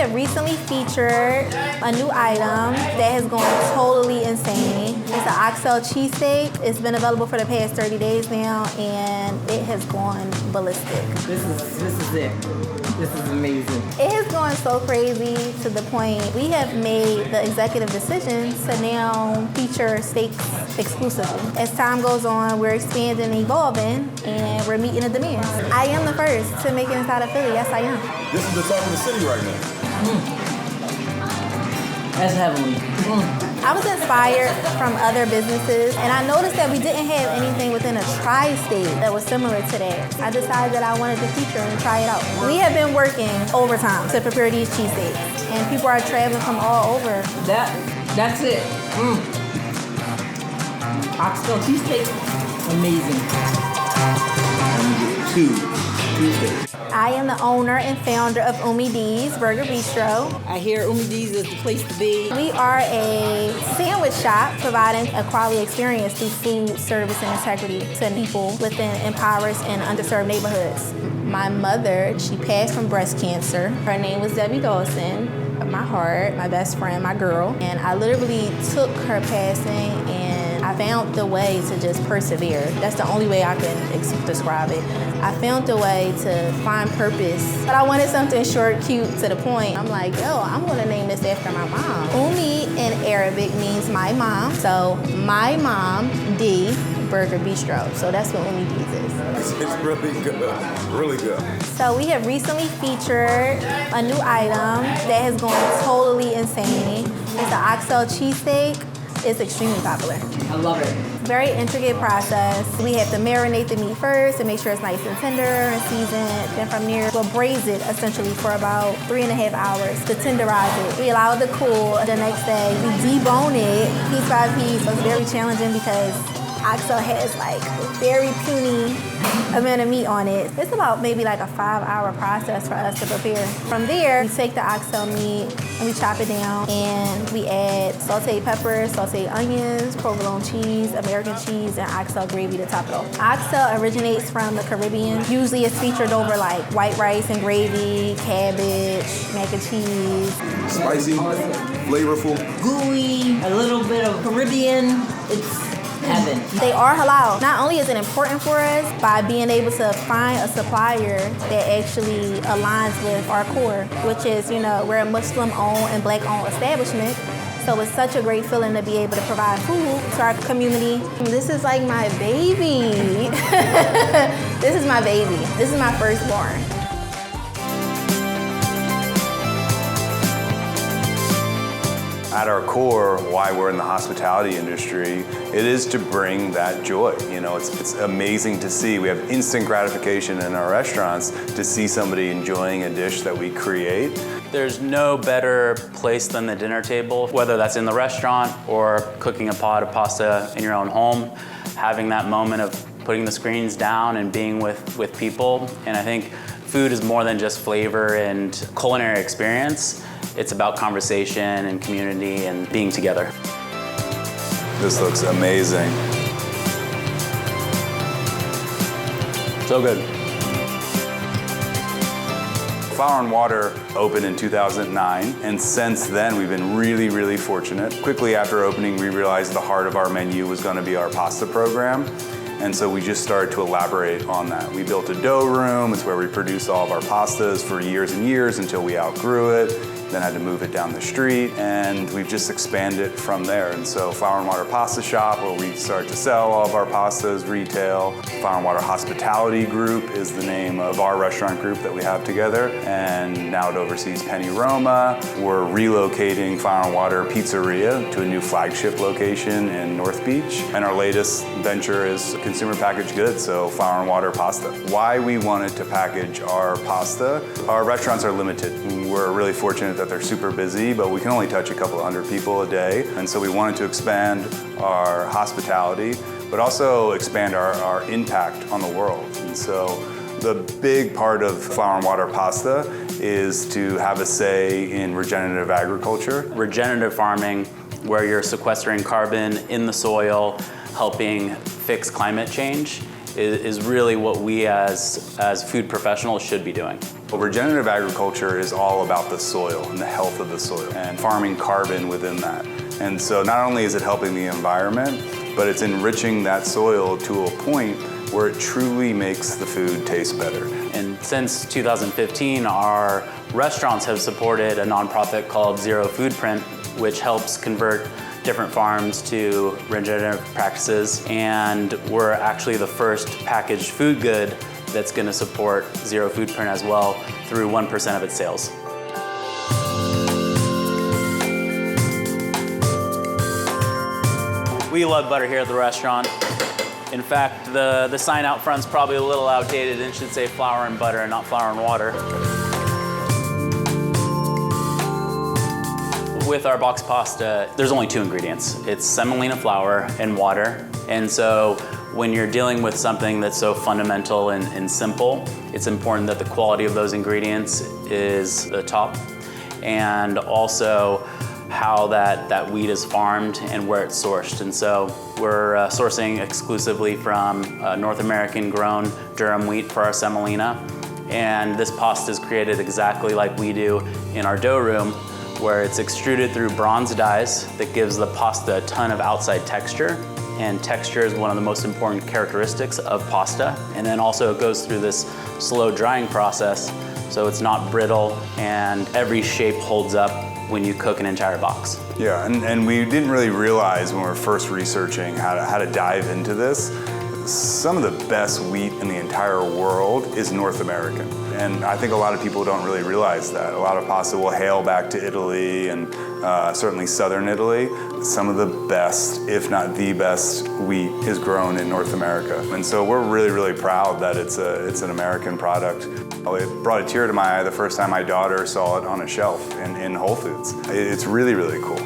have recently featured a new item that has gone totally insane. It's the Oxtail cheesesteak. It's been available for the past 30 days now, and it has gone ballistic. This is it. This is amazing. It has gone so crazy to the point we have made the executive decision to now feature steaks exclusively. As time goes on, we're expanding and evolving, and we're meeting the demands. I am the first to make it inside of Philly. Yes, I am. This is the talk of the city right now. That's heavenly. I was inspired from other businesses, and I noticed that we didn't have anything within a tri-state that was similar to that. I decided that I wanted to feature and try it out. We have been working overtime to prepare these cheesesteaks, and people are traveling from all over. That's it. Oxtail cheesesteak, amazing. Two cheesesteaks. I am the owner and founder of Omeid's Burger Beastro. I hear Omeid's is the place to be. We are a sandwich shop providing a quality experience through food, service, and integrity to people within impoverished and underserved neighborhoods. My mother, she passed from breast cancer. Her name was Debbie Dawson. My heart, my best friend, my girl. And I literally took her passing and I found the way to just persevere. That's the only way I can describe it. I found the way to find purpose. But I wanted something short, cute, to the point. I'm like, yo, I'm gonna name this after my mom. Omeid in Arabic means my mom. So my mom, D, Burger Beastro. So that's what Omeid is. It's really good, really good. So we have recently featured a new item that has gone totally insane. It's the Oxtail cheesesteak. It's extremely popular. I love it. Very intricate process. We have to marinate the meat first and make sure it's nice and tender and seasoned. Then from there, we'll braise it essentially for about 3.5 hours to tenderize it. We allow it to cool. The next day, we debone it piece by piece. So it's very challenging because Oxtail has like very puny amount of meat on it. It's about maybe like a 5-hour process for us to prepare. From there, we take the Oxtail meat and we chop it down and we add sauteed peppers, sauteed onions, provolone cheese, American cheese, and Oxtail gravy to top it off. Oxtail originates from the Caribbean. Usually it's featured over like white rice and gravy, cabbage, mac and cheese. Spicy, flavorful. Gooey, a little bit of Caribbean. It's heaven. They are halal. Not only is it important for us by being able to find a supplier that actually aligns with our core, which is, you know, we're a Muslim-owned and Black-owned establishment. So it's such a great feeling to be able to provide food to our community. This is like my baby. This is my baby. This is my firstborn. At our core, why we're in the hospitality industry, it is to bring that joy. You know, it's amazing to see. We have instant gratification in our restaurants to see somebody enjoying a dish that we create. There's no better place than the dinner table, whether that's in the restaurant or cooking a pot of pasta in your own home, having that moment of putting the screens down and being with people. And I think food is more than just flavor and culinary experience. It's about conversation and community and being together. This looks amazing. So good. Flour and Water opened in 2009, and since then we've been really, really fortunate. Quickly after opening, we realized the heart of our menu was going to be our pasta program. And so we just started to elaborate on that. We built a dough room. It's where we produce all of our pastas for years and years until we outgrew it. Then had to move it down the street, and we've just expanded from there. And so Flour and Water Pasta Shop, where we start to sell all of our pastas retail. Flour and Water Hospitality Group is the name of our restaurant group that we have together, and now it oversees Penny Roma. We're relocating Flour and Water Pizzeria to a new flagship location in North Beach. And our latest venture is consumer packaged goods, so Flour and Water Pasta. Why we wanted to package our pasta, our restaurants are limited. We're really fortunate that they're super busy, but we can only touch a couple of hundred people a day. And so we wanted to expand our hospitality, but also expand our impact on the world. And so the big part of Flour and Water Pasta is to have a say in regenerative agriculture. Regenerative farming, where you're sequestering carbon in the soil, helping fix climate change, is really what we as food professionals should be doing. Regenerative agriculture is all about the soil and the health of the soil and farming carbon within that. And so not only is it helping the environment, but it's enriching that soil to a point where it truly makes the food taste better. And since 2015, our restaurants have supported a nonprofit called Zero Foodprint, which helps convert different farms to regenerative practices. And we're actually the first packaged food good that's going to support Zero Foodprint as well through 1% of its sales. We love butter here at the restaurant. In fact, the sign out front's probably a little outdated and should say flour and butter and not flour and water. With our box pasta, there's only 2 ingredients. It's semolina flour and water. And so when you're dealing with something that's so fundamental and simple, it's important that the quality of those ingredients is the top, and also how that wheat is farmed and where it's sourced. And so we're sourcing exclusively from North American grown Durham wheat for our semolina. And this pasta is created exactly like we do in our dough room, where it's extruded through bronze dyes that gives the pasta a ton of outside texture. And texture is one of the most important characteristics of pasta. And then also it goes through this slow drying process, so it's not brittle and every shape holds up when you cook an entire box. Yeah, and we didn't really realize when we were first researching how to dive into this, some of the best wheat in the entire world is North American. And I think a lot of people don't really realize that. A lot of pasta will hail back to Italy and certainly southern Italy. Some of the best, if not the best, wheat is grown in North America. And so we're really, really proud that it's an American product. It brought a tear to my eye the first time my daughter saw it on a shelf in Whole Foods. It's really, really cool.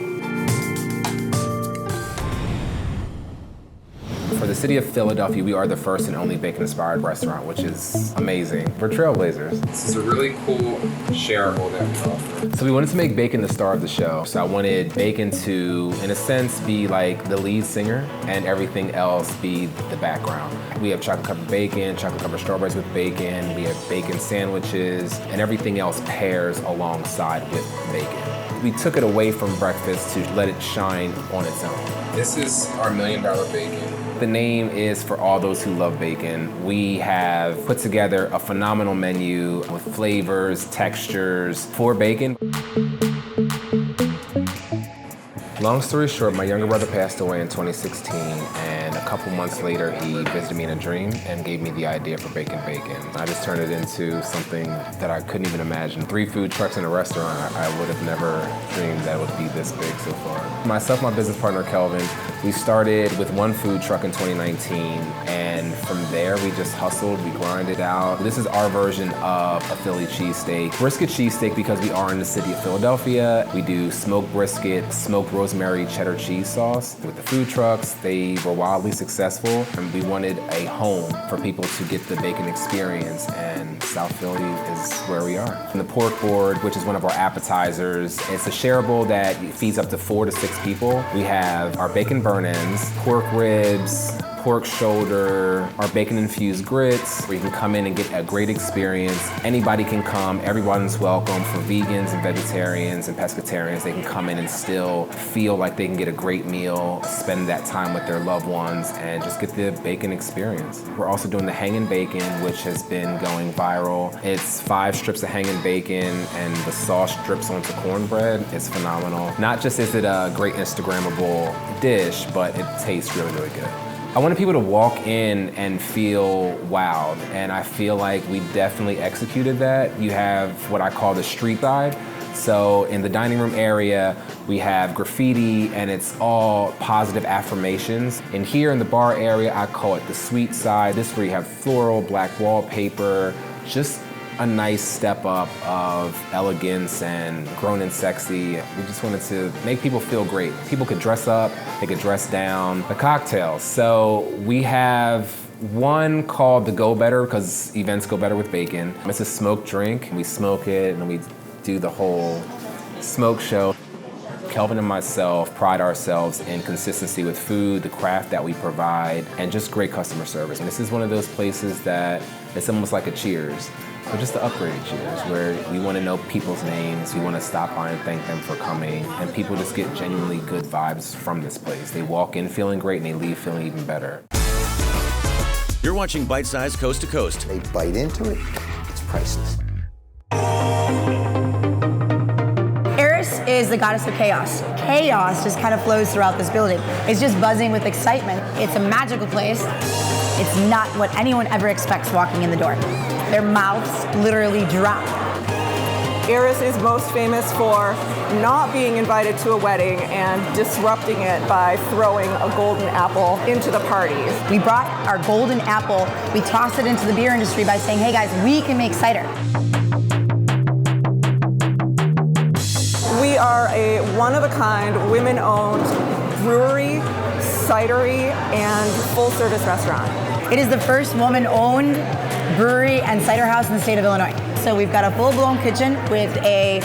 For the city of Philadelphia, we are the first and only bacon-inspired restaurant, which is amazing. We're trailblazers. This is a really cool shareable that we offer. So we wanted to make bacon the star of the show. So I wanted bacon to, in a sense, be like the lead singer and everything else be the background. We have chocolate covered bacon, chocolate covered strawberries with bacon, we have bacon sandwiches, and everything else pairs alongside with bacon. We took it away from breakfast to let it shine on its own. This is our $1 million bacon. The name is for all those who love bacon. We have put together a phenomenal menu with flavors, textures for bacon. Long story short, my younger brother passed away in 2016, and a couple months later, he visited me in a dream and gave me the idea for Bacon Bacon. I just turned it into something that I couldn't even imagine. 3 food trucks in a restaurant, I would have never dreamed that it would be this big so far. Myself and my business partner, Kelvin, we started with 1 food truck in 2019, and from there, we just hustled, we grinded out. This is our version of a Philly cheesesteak. Brisket cheesesteak, because we are in the city of Philadelphia. We do smoked brisket, smoked rosemary cheddar cheese sauce. With the food trucks, they were wildly successful, and we wanted a home for people to get the bacon experience, and South Philly is where we are. And the pork board, which is one of our appetizers, it's a shareable that feeds up to 4 to 6 people. We have our bacon burn-ins, pork ribs, pork shoulder, our bacon-infused grits, where you can come in and get a great experience. Anybody can come, everyone's welcome. For vegans and vegetarians and pescatarians, they can come in and still feel like they can get a great meal, spend that time with their loved ones, and just get the bacon experience. We're also doing the hanging bacon, which has been going viral. It's 5 strips of hanging bacon, and the sauce drips onto cornbread. It's phenomenal. Not just is it a great Instagrammable dish, but it tastes really, really good. I wanted people to walk in and feel wowed, and I feel like we definitely executed that. You have what I call the street vibe. So in the dining room area, we have graffiti, and it's all positive affirmations. And here in the bar area, I call it the sweet side. This is where you have floral, black wallpaper, just a nice step up of elegance and grown and sexy. We just wanted to make people feel great. People could dress up, they could dress down. The cocktails. So we have one called the Go Better, because events go better with bacon. It's a smoked drink. We smoke it and we do the whole smoke show. Kelvin and myself pride ourselves in consistency with food, the craft that we provide, and just great customer service. And this is one of those places that it's almost like a Cheers. So just the upgraded cheers, where we want to know people's names, we want to stop by and thank them for coming, and people just get genuinely good vibes from this place. They walk in feeling great and they leave feeling even better. You're watching Bite Size Coast to Coast. They bite into it, it's priceless. Aerys is the goddess of chaos. Chaos just kind of flows throughout this building. It's just buzzing with excitement. It's a magical place. It's not what anyone ever expects walking in the door. Their mouths literally drop. Aerys is most famous for not being invited to a wedding and disrupting it by throwing a golden apple into the parties. We brought our golden apple, we tossed it into the beer industry by saying, hey guys, we can make cider. We are a one-of-a-kind, women-owned brewery, cidery, and full-service restaurant. It is the first woman-owned brewery and cider house in the state of Illinois. So we've got a full-blown kitchen with a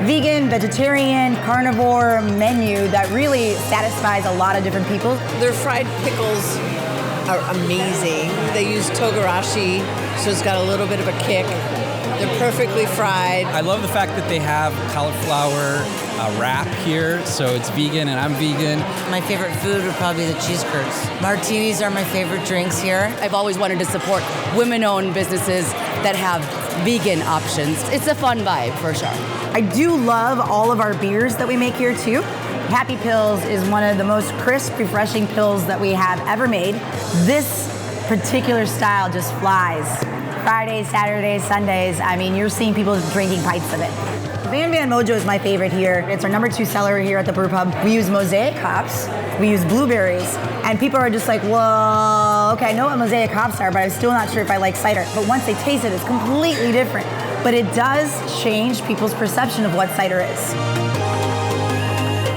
vegan, vegetarian, carnivore menu that really satisfies a lot of different people. Their fried pickles are amazing. They use togarashi, so it's got a little bit of a kick. They're perfectly fried. I love the fact that they have cauliflower wrap here, so it's vegan and I'm vegan. My favorite food would probably be the cheese curds. Martinis are my favorite drinks here. I've always wanted to support women-owned businesses that have vegan options. It's a fun vibe for sure. I do love all of our beers that we make here too. Happy Pills is one of the most crisp, refreshing pills that we have ever made. This particular style just flies. Fridays, Saturdays, Sundays, I mean, you're seeing people drinking pints of it. Van Mojo is my favorite here. It's our #2 seller here at the brew pub. We use mosaic hops, we use blueberries, and people are just like, whoa, okay, I know what mosaic hops are, but I'm still not sure if I like cider. But once they taste it, it's completely different. But it does change people's perception of what cider is.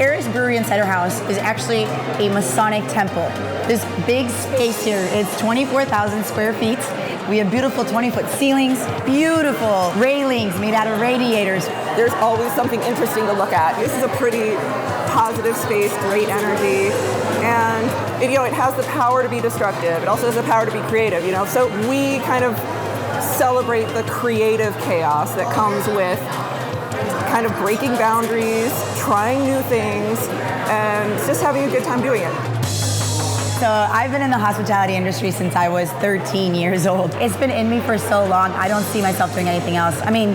Aerys Brewery and Cider House is actually a Masonic temple. This big space here, it's 24,000 square feet. We have beautiful 20-foot ceilings, beautiful railings made out of radiators. There's always something interesting to look at. This is a pretty positive space, great energy, and it has the power to be destructive. It also has the power to be creative, So we kind of celebrate the creative chaos that comes with kind of breaking boundaries, trying new things, and just having a good time doing it. So I've been in the hospitality industry since I was 13 years old. It's been in me for so long, I don't see myself doing anything else. I mean,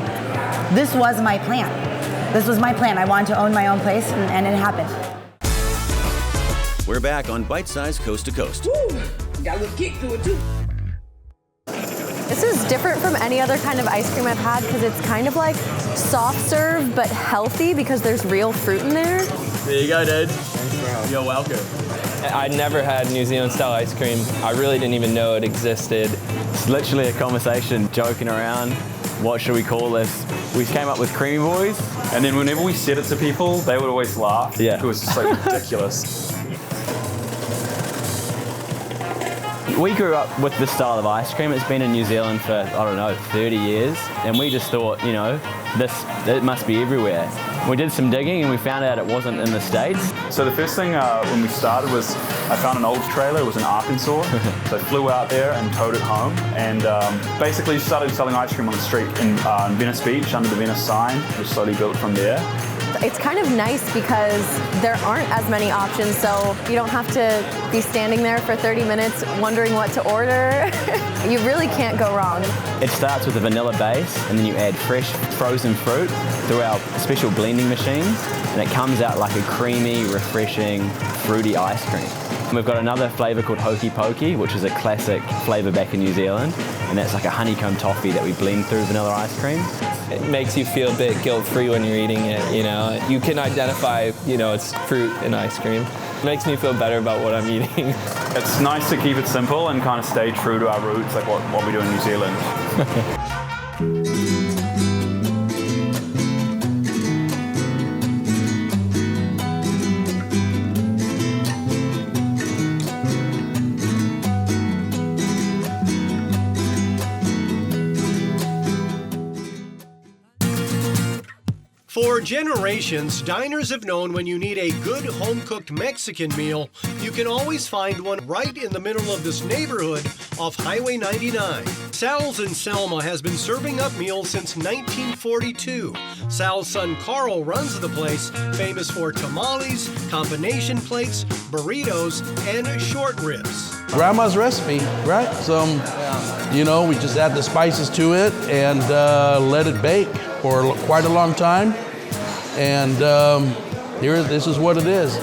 this was my plan. This was my plan. I wanted to own my own place, and it happened. We're back on Bite Size Coast to Coast. Woo! Got a little kick to it too. This is different from any other kind of ice cream I've had because it's kind of like soft serve but healthy because there's real fruit in there. There you go, dude. Thanks, bro. You're welcome. I'd never had New Zealand style ice cream. I really didn't even know it existed. It's literally a conversation, joking around. What should we call this? We came up with Creamy Boys. And then whenever we said it to people, they would always laugh. Yeah. It was just like ridiculous. We grew up with this style of ice cream. It's been in New Zealand for, 30 years. And we just thought, it must be everywhere. We did some digging and we found out it wasn't in the States. So the first thing when we started was I found an old trailer. It was in Arkansas. So I flew out there and towed it home and basically started selling ice cream on the street in Venice Beach under the Venice sign. We slowly built from there. It's kind of nice because there aren't as many options, so you don't have to be standing there for 30 minutes wondering what to order. You really can't go wrong. It starts with a vanilla base and then you add fresh frozen fruit through our special blending machines and it comes out like a creamy, refreshing, fruity ice cream. And we've got another flavour called Hokey Pokey, which is a classic flavour back in New Zealand, and that's like a honeycomb toffee that we blend through vanilla ice cream. It makes you feel a bit guilt-free when you're eating it, You can identify, it's fruit and ice cream. It makes me feel better about what I'm eating. It's nice to keep it simple and kind of stay true to our roots, like what we do in New Zealand. For generations, diners have known when you need a good home-cooked Mexican meal, you can always find one right in the middle of this neighborhood off Highway 99. Sal's in Selma has been serving up meals since 1942. Sal's son Carl runs the place, famous for tamales, combination plates, burritos, and short ribs. Grandma's recipe, right? So, we just add the spices to it and let it bake for quite a long time. And this is what it is.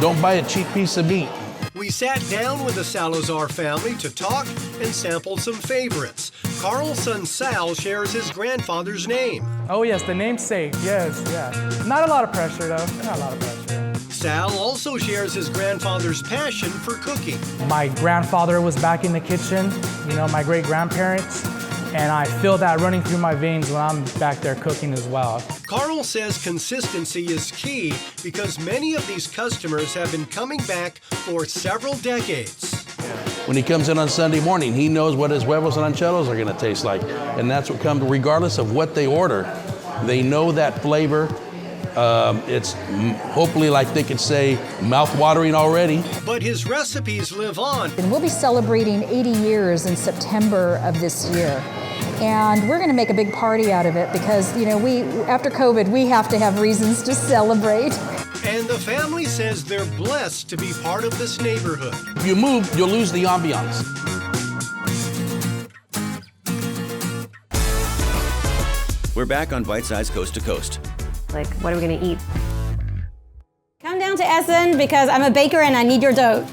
Don't buy a cheap piece of meat. We sat down with the Salazar family to talk and sample some favorites. Carl's son Sal shares his grandfather's name. Oh yes, the namesake, yes, yeah. Not a lot of pressure though, not a lot of pressure. Sal also shares his grandfather's passion for cooking. My grandfather was back in the kitchen, my great-grandparents, and I feel that running through my veins when I'm back there cooking as well. Carl says consistency is key because many of these customers have been coming back for several decades. When he comes in on Sunday morning, he knows what his huevos rancheros are gonna taste like. And that's what comes, regardless of what they order, they know that flavor. It's hopefully, like they could say, mouth-watering already. But his recipes live on. And we'll be celebrating 80 years in September of this year. And we're going to make a big party out of it because, after COVID, we have to have reasons to celebrate. And the family says they're blessed to be part of this neighborhood. If you move, you'll lose the ambiance. We're back on Bite Size Coast to Coast. Like, what are we gonna eat? Come down to Essen because I'm a baker and I need your dough.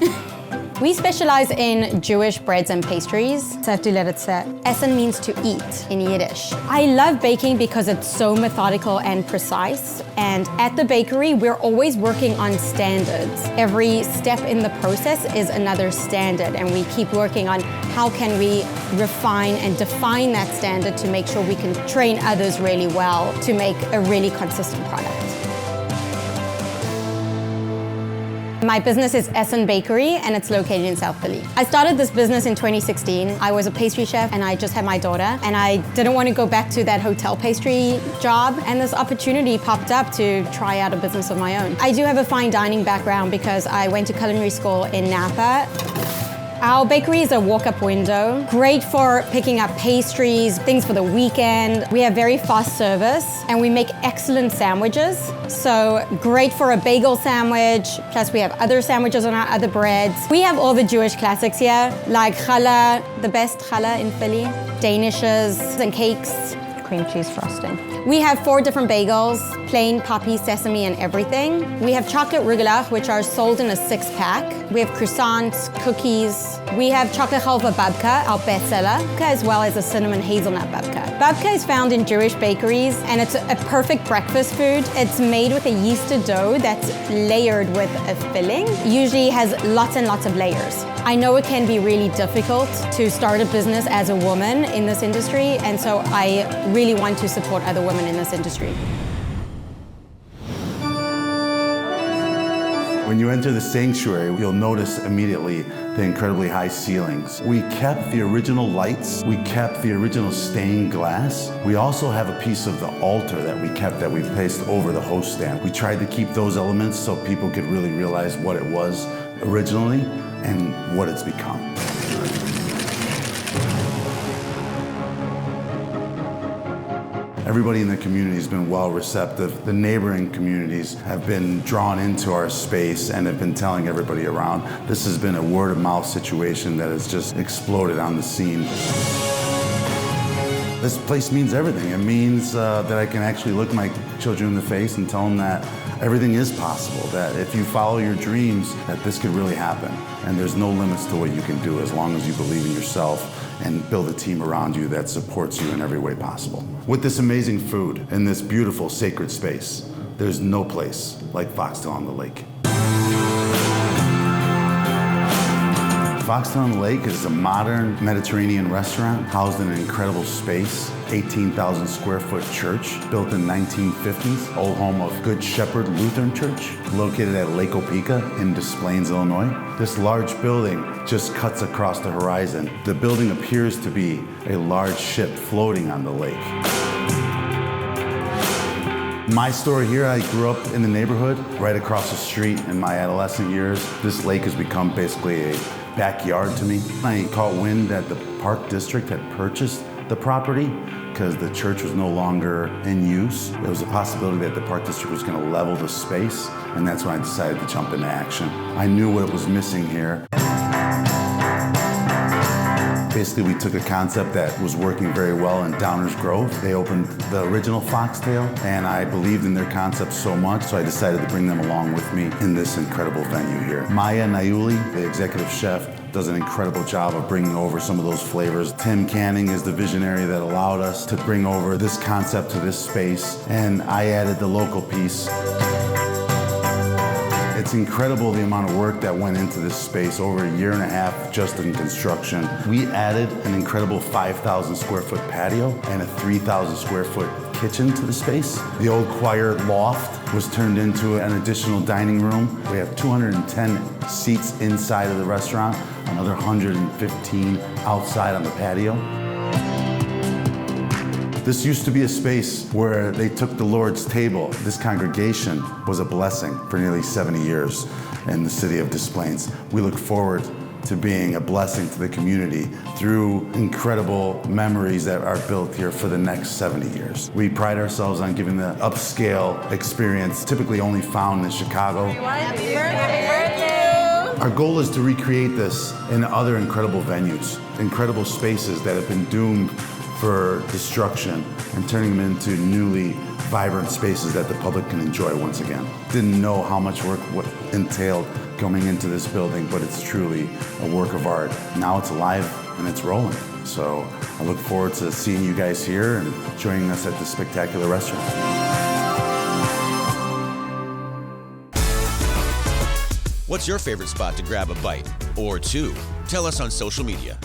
We specialize in Jewish breads and pastries. So I have to let it set. Essen means to eat in Yiddish. I love baking because it's so methodical and precise. And at the bakery, we're always working on standards. Every step in the process is another standard, and we keep working on how can we refine and define that standard to make sure we can train others really well to make a really consistent product. My business is Essen Bakery, and it's located in South Philly. I started this business in 2016. I was a pastry chef, and I just had my daughter, and I didn't want to go back to that hotel pastry job, and this opportunity popped up to try out a business of my own. I do have a fine dining background because I went to culinary school in Napa. Our bakery is a walk-up window, great for picking up pastries, things for the weekend. We have very fast service, and we make excellent sandwiches. So great for a bagel sandwich, plus we have other sandwiches on our other breads. We have all the Jewish classics here, like challah, the best challah in Philly, danishes and cakes, cream cheese frosting. We have 4 different bagels, plain, poppy, sesame, and everything. We have chocolate rugelach, which are sold in a 6-pack. We have croissants, cookies. We have chocolate chalva babka, our bestseller, as well as a cinnamon hazelnut babka. Babka is found in Jewish bakeries, and it's a perfect breakfast food. It's made with a yeasted dough that's layered with a filling. Usually has lots and lots of layers. I know it can be really difficult to start a business as a woman in this industry, and so I really want to support other women in this industry. When you enter the sanctuary, you'll notice immediately the incredibly high ceilings. We kept the original lights. We kept the original stained glass. We also have a piece of the altar that we kept that we placed over the host stand. We tried to keep those elements so people could really realize what it was originally and what it's become. Everybody in the community has been well receptive. The neighboring communities have been drawn into our space and have been telling everybody around. This has been a word of mouth situation that has just exploded on the scene. This place means everything. It means that I can actually look my children in the face and tell them that everything is possible, that if you follow your dreams, that this could really happen. And there's no limits to what you can do as long as you believe in yourself and build a team around you that supports you in every way possible. With this amazing food in this beautiful sacred space, there's no place like Foxtail on the Lake. Foxtail on the Lake is a modern Mediterranean restaurant housed in an incredible space, 18,000 square foot church built in 1950s, old home of Good Shepherd Lutheran Church, located at Lake Opeka in Des Plaines, Illinois. This large building just cuts across the horizon. The building appears to be a large ship floating on the lake. My story here, I grew up in the neighborhood, right across the street in my adolescent years. This lake has become basically a backyard to me. I caught wind that the Park District had purchased the property because the church was no longer in use. There was a possibility that the Park District was going to level the space, and that's when I decided to jump into action. I knew what was missing here. Basically, we took a concept that was working very well in Downers Grove. They opened the original Foxtail, and I believed in their concept so much, so I decided to bring them along with me in this incredible venue here. Maya Naiuli, the executive chef, does an incredible job of bringing over some of those flavors. Tim Canning is the visionary that allowed us to bring over this concept to this space, and I added the local piece. It's incredible the amount of work that went into this space, over a year and a half just in construction. We added an incredible 5,000 square foot patio and a 3,000 square foot kitchen to the space. The old choir loft was turned into an additional dining room. We have 210 seats inside of the restaurant, another 115 outside on the patio. This used to be a space where they took the Lord's table. This congregation was a blessing for nearly 70 years in the city of Des Plaines. We look forward to being a blessing to the community through incredible memories that are built here for the next 70 years. We pride ourselves on giving the upscale experience typically only found in Chicago. Happy birthday! Our goal is to recreate this in other incredible venues, incredible spaces that have been doomed for destruction, and turning them into newly vibrant spaces that the public can enjoy once again. Didn't know how much work entailed coming into this building, but it's truly a work of art. Now it's alive and it's rolling. So I look forward to seeing you guys here and joining us at this spectacular restaurant. What's your favorite spot to grab a bite or two? Tell us on social media.